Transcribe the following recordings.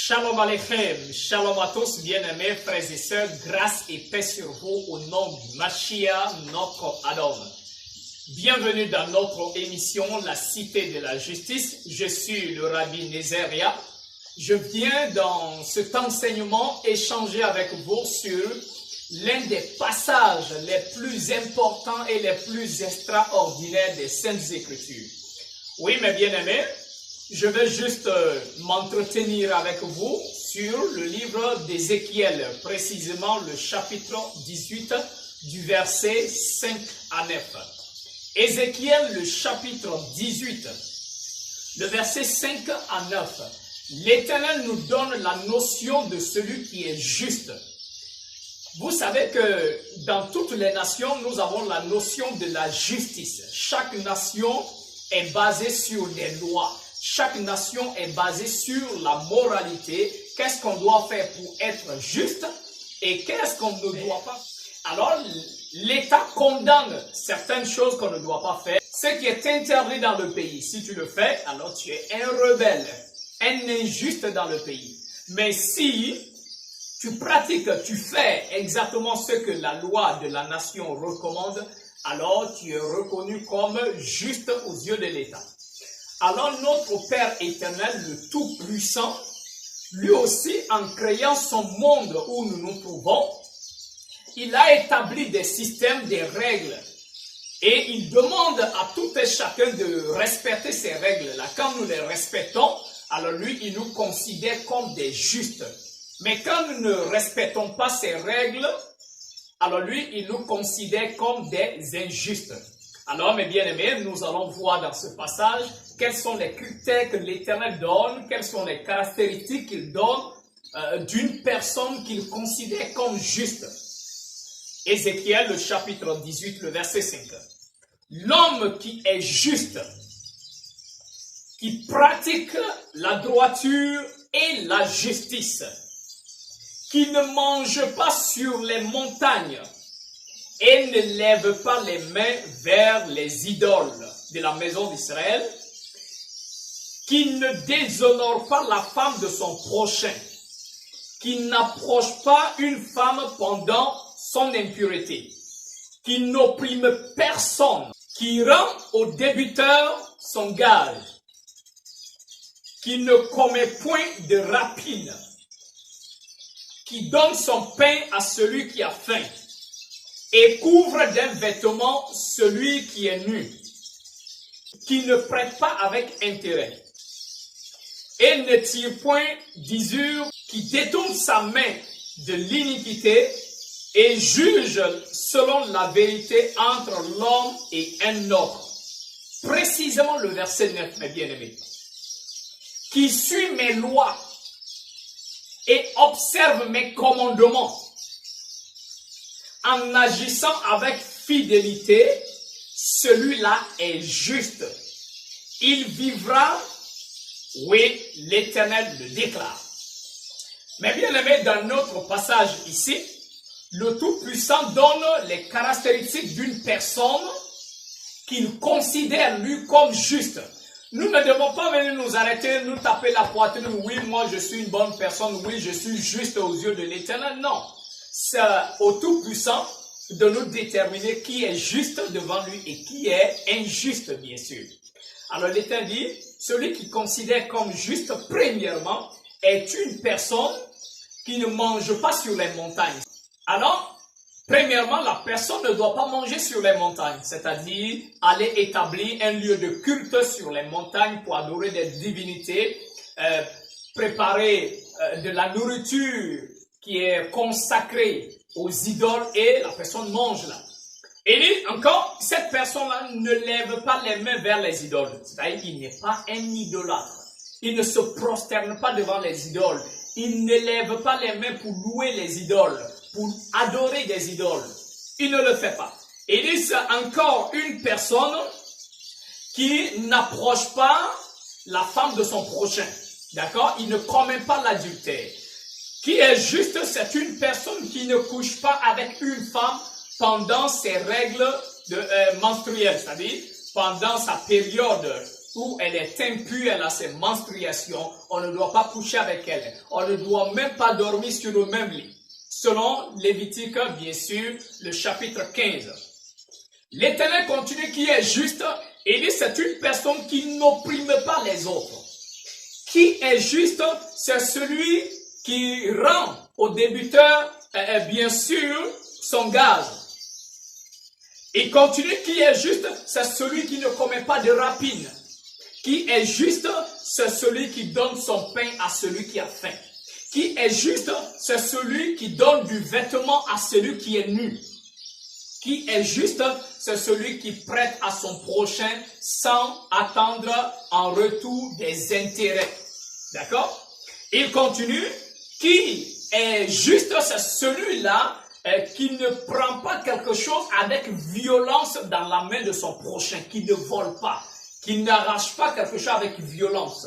Shalom Aleichem, shalom à tous, bien-aimés frères et sœurs, grâce et paix sur vous au nom du Mashiach, notre Adon. Bienvenue dans notre émission La Cité de la Justice. Je suis le Rabbi Nezeria. Je viens dans cet enseignement échanger avec vous sur l'un des passages les plus importants et les plus extraordinaires des Saintes Écritures. Oui, mes bien-aimés, je vais juste m'entretenir avec vous sur le livre d'Ézéchiel, précisément le chapitre 18 du verset 5 à 9. Ézéchiel, le chapitre 18, le verset 5 à 9. L'Éternel nous donne la notion de celui qui est juste. Vous savez que dans toutes les nations, nous avons la notion de la justice. Chaque nation est basée sur des lois. Chaque nation est basée sur la moralité. Qu'est-ce qu'on doit faire pour être juste et qu'est-ce qu'on ne doit pas faire. Alors, l'État condamne certaines choses qu'on ne doit pas faire. Ce qui est interdit dans le pays, si tu le fais, alors tu es un rebelle, un injuste dans le pays. Mais si tu pratiques, tu fais exactement ce que la loi de la nation recommande, alors tu es reconnu comme juste aux yeux de l'État. Alors notre Père éternel, le Tout-Puissant, lui aussi, en créant son monde où nous nous trouvons, il a établi des systèmes, des règles. Et il demande à tout et chacun de respecter ces règles-là. Quand nous les respectons, alors lui, il nous considère comme des justes. Mais quand nous ne respectons pas ces règles, alors lui, il nous considère comme des injustes. Alors, mes bien-aimés, nous allons voir dans ce passage quels sont les critères que l'Éternel donne, quelles sont les caractéristiques qu'il donne d'une personne qu'il considère comme juste. Ézéchiel, le chapitre 18, le verset 5. L'homme qui est juste, qui pratique la droiture et la justice, qui ne mange pas sur les montagnes et ne lève pas les mains vers les idoles de la maison d'Israël, qui ne déshonore pas la femme de son prochain, qui n'approche pas une femme pendant son impureté, qui n'opprime personne, qui rend au débiteur son gage, qui ne commet point de rapine, qui donne son pain à celui qui a faim, et couvre d'un vêtement celui qui est nu, qui ne prête pas avec intérêt, et ne tire point d'usure, qui détourne sa main de l'iniquité, et juge selon la vérité entre l'homme et un autre. Précisément le verset 9, mes bien-aimés. Qui suit mes lois et observe mes commandements, en agissant avec fidélité, celui-là est juste. Il vivra, oui, l'Éternel le déclare. Mais bien aimé, dans notre passage ici, le Tout-Puissant donne les caractéristiques d'une personne qu'il considère lui comme juste. Nous ne devons pas venir nous arrêter, nous taper la poitrine. Oui, moi je suis une bonne personne. Oui, je suis juste aux yeux de l'Éternel. Non. C'est au Tout-Puissant de nous déterminer qui est juste devant lui et qui est injuste, bien sûr. Alors l'Éternel dit, celui qui considère comme juste, premièrement, est une personne qui ne mange pas sur les montagnes. Alors, premièrement, la personne ne doit pas manger sur les montagnes, c'est-à-dire aller établir un lieu de culte sur les montagnes pour adorer des divinités, préparer de la nourriture qui est consacrée aux idoles et la personne mange là. Et dit encore, cette personne-là ne lève pas les mains vers les idoles, c'est-à-dire qu'il n'est pas un idolâtre. Il ne se prosterne pas devant les idoles. Il ne lève pas les mains pour louer les idoles, pour adorer des idoles. Il ne le fait pas. Il dit c'est encore une personne qui n'approche pas la femme de son prochain. D'accord? Il ne commet pas l'adultère. Qui est juste, c'est une personne qui ne couche pas avec une femme pendant ses règles menstruelles, c'est-à-dire pendant sa période où elle est impure, elle a ses menstruations, on ne doit pas coucher avec elle. On ne doit même pas dormir sur le même lit. Selon Lévitique, bien sûr, le chapitre 15. L'Éternel continue qui est juste et dit c'est une personne qui n'opprime pas les autres. Qui est juste, c'est celui qui rend au débiteur, bien sûr, son gage. Il continue qui est juste, c'est celui qui ne commet pas de rapine. Qui est juste, c'est celui qui donne son pain à celui qui a faim. Qui est juste, c'est celui qui donne du vêtement à celui qui est nu. Qui est juste, c'est celui qui prête à son prochain sans attendre en retour des intérêts. D'accord? Il continue. Qui est juste, c'est celui-là qui ne prend pas quelque chose avec violence dans la main de son prochain, qui ne vole pas, qui n'arrache pas quelque chose avec violence.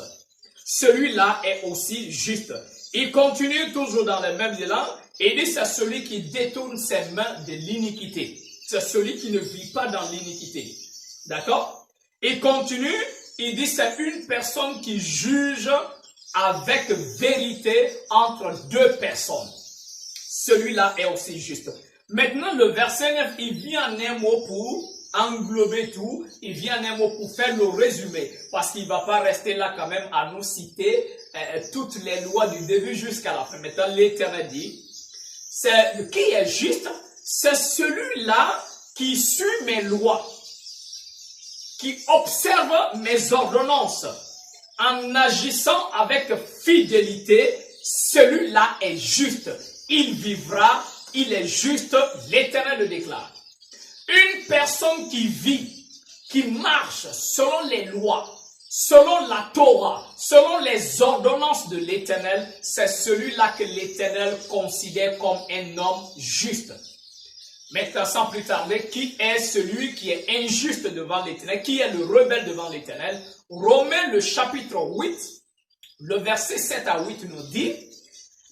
Celui-là est aussi juste. Il continue toujours dans le même élan et dit c'est celui qui détourne ses mains de l'iniquité. C'est celui qui ne vit pas dans l'iniquité. D'accord? Il continue, il dit c'est une personne qui juge avec vérité entre deux personnes. Celui-là est aussi juste. Maintenant, le verset 9, il vient en un mot pour englober tout. Il vient en un mot pour faire le résumé. Parce qu'il ne va pas rester là quand même à nous citer toutes les lois du début jusqu'à la fin. Maintenant, l'Éternel dit, c'est qui est juste? C'est celui-là qui suit mes lois, qui observe mes ordonnances, en agissant avec fidélité. Celui-là est juste. Il vivra, il est juste, l'Éternel le déclare. Une personne qui vit, qui marche selon les lois, selon la Torah, selon les ordonnances de l'Éternel, c'est celui-là que l'Éternel considère comme un homme juste. Maintenant, sans plus tarder, qui est celui qui est injuste devant l'Éternel, qui est le rebelle devant l'Éternel? Romains, le chapitre 8, le verset 7 à 8 nous dit,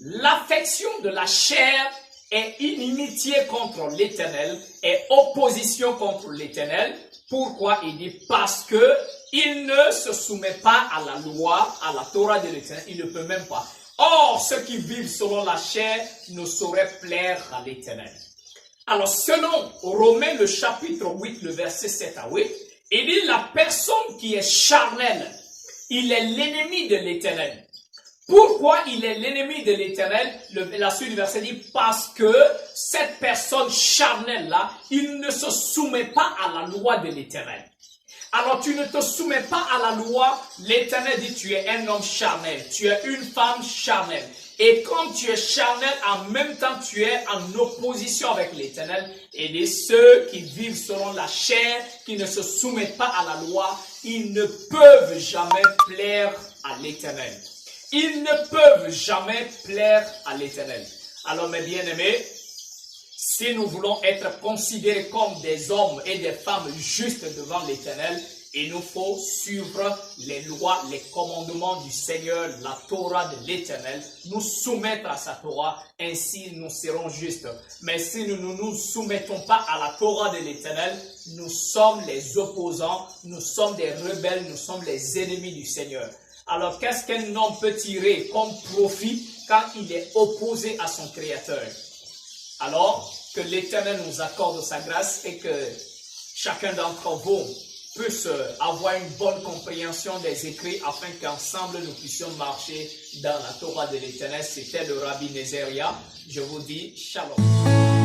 l'affection de la chair est inimitié contre l'Éternel et opposition contre l'Éternel. Pourquoi? Il dit parce que il ne se soumet pas à la loi, à la Torah de l'Éternel. Il ne peut même pas. Or, ceux qui vivent selon la chair ne sauraient plaire à l'Éternel. Alors, selon Romains, le chapitre 8, le verset 7 à 8, il dit la personne qui est charnelle, il est l'ennemi de l'Éternel. Pourquoi il est l'ennemi de l'Éternel? La suite du verset dit parce que cette personne charnelle-là, il ne se soumet pas à la loi de l'Éternel. Alors tu ne te soumets pas à la loi, l'Éternel dit tu es un homme charnel, tu es une femme charnelle. Et quand tu es charnel, en même temps tu es en opposition avec l'Éternel. Et de ceux qui vivent selon la chair, qui ne se soumettent pas à la loi, ils ne peuvent jamais plaire à l'Éternel. Ils ne peuvent jamais plaire à l'Éternel. Alors mes bien-aimés, si nous voulons être considérés comme des hommes et des femmes justes devant l'Éternel, il nous faut suivre les lois, les commandements du Seigneur, la Torah de l'Éternel, nous soumettre à sa Torah, ainsi nous serons justes. Mais si nous ne nous soumettons pas à la Torah de l'Éternel, nous sommes les opposants, nous sommes des rebelles, nous sommes les ennemis du Seigneur. Alors, qu'est-ce qu'un homme peut tirer comme profit quand il est opposé à son Créateur? Alors, que l'Éternel nous accorde sa grâce et que chacun d'entre vous puisse avoir une bonne compréhension des écrits afin qu'ensemble nous puissions marcher dans la Torah de l'Éternel. C'était le Rabbi Nézéria. Je vous dis shalom.